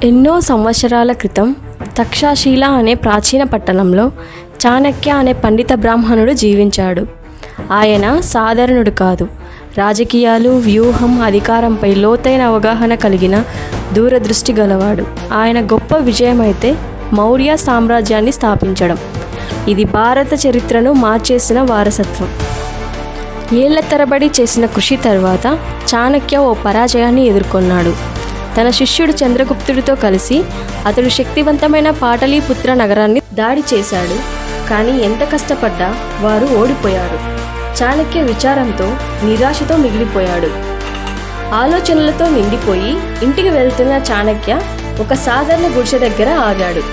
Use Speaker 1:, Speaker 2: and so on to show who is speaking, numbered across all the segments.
Speaker 1: ఎన్నో సంవత్సరాల క్రితం తక్షశిల అనే ప్రాచీన పట్టణంలో చాణక్య అనే పండిత బ్రాహ్మణుడు జీవించాడు. ఆయన సాధారణుడు కాదు. రాజకీయాలు, వ్యూహం, అధికారంపై లోతైన అవగాహన కలిగిన దూరదృష్టి గలవాడు. ఆయన గొప్ప విజయమైతే మౌర్య సామ్రాజ్యాన్ని స్థాపించడం. ఇది భారత చరిత్రను మార్చేసిన వారసత్వం. ఏళ్ల తరబడి చేసిన కృషి తర్వాత చాణక్య ఓ పరాజయాన్ని ఎదుర్కొన్నాడు. తన శిష్యుడు చంద్రగుప్తుడితో కలిసి అతడు శక్తివంతమైన పాటలీపుత్ర నగరాన్ని దాడి చేశాడు. కానీ ఎంత కష్టపడ్డా వారు ఓడిపోయారు. చాణక్య విచారంతో, నిరాశతో మిగిలిపోయాడు. ఆలోచనలతో నిండిపోయి ఇంటికి వెళ్తున్న చాణక్య ఒక సాధారణ గుడిసె దగ్గర ఆగాడు.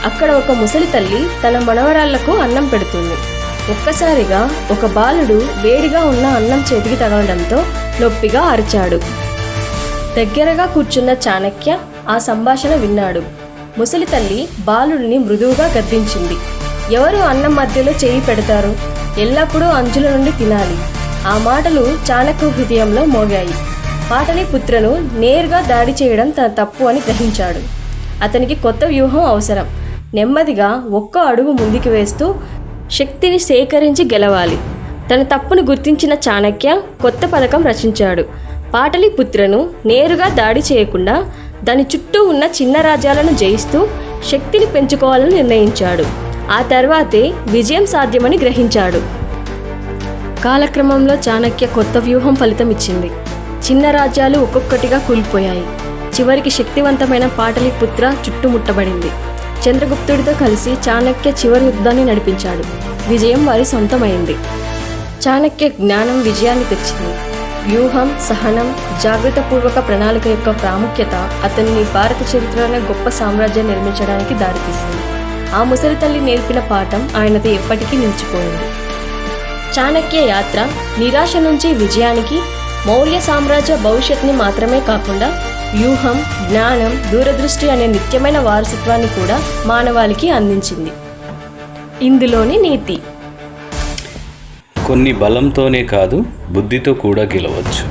Speaker 1: అక్కడ ఒక ముసలి తల్లి తన మనవరాళ్లకు అన్నం పెడుతుంది. ఒక్కసారిగా ఒక బాలుడు వేడిగా ఉన్న అన్నం చేతికి తగలడంతో నొప్పిగా అరిచాడు. దగ్గరగా కూర్చున్న చాణక్య ఆ సంభాషణ విన్నాడు. ముసలి తల్లి బాలుడిని మృదువుగా గద్దించింది. ఎవరు అన్నం మధ్యలో చేయి పెడతారు? ఎల్లప్పుడూ అంచుల నుండి తినాలి. ఆ మాటలు చాణక్య హృదయంలో మోగాయి. పాటలీపుత్రను నేరుగా దాడి చేయడం తన తప్పు అని గ్రహించాడు. అతనికి కొత్త వ్యూహం అవసరం. నెమ్మదిగా ఒక్క అడుగు ముందుకు వేస్తూ శక్తిని సేకరించి గెలవాలి. తన తప్పును గుర్తించిన చాణక్య కొత్త పథకం రచించాడు. పాటలీపుత్రను నేరుగా దాడి చేయకుండా దాని చుట్టూ ఉన్న చిన్న రాజ్యాలను జయిస్తూ శక్తిని పెంచుకోవాలని నిర్ణయించాడు. ఆ తర్వాతే విజయం సాధ్యమని గ్రహించాడు. కాలక్రమంలో చాణక్య కొత్త వ్యూహం ఫలితమిచ్చింది. చిన్న రాజ్యాలు ఒక్కొక్కటిగా కూలిపోయాయి. చివరికి శక్తివంతమైన పాటలీపుత్ర చుట్టుముట్టబడింది. చంద్రగుప్తుడితో కలిసి చాణక్య చివరి యుద్ధాన్ని నడిపించాడు. విజయం వారి సొంతమైంది. చాణక్య జ్ఞానం విజయాన్ని తెచ్చింది. వ్యూహం, సహనం, జాగ్రత్తపూర్వక ప్రణాళిక యొక్క ప్రాముఖ్యత అతన్ని భారత చరిత్రలోనే గొప్ప సామ్రాజ్యం నిర్మించడానికి దారితీసింది. ఆ ముసలి తల్లి నేర్పిన పాఠం ఆయనతో ఎప్పటికీ నిలిచిపోయింది. చాణక్య యాత్ర నిరాశ నుంచి విజయానికి, మౌర్య సామ్రాజ్య భవిష్యత్తుని మాత్రమే కాకుండా వ్యూహం, జ్ఞానం, దూరదృష్టి అనే నిత్యమైన వారసత్వాన్ని కూడా మానవాళికి అందించింది. ఇందులోని నీతి:
Speaker 2: కొన్ని బలంతోనే కాదు, బుద్ధితో కూడా గెలవచ్చు.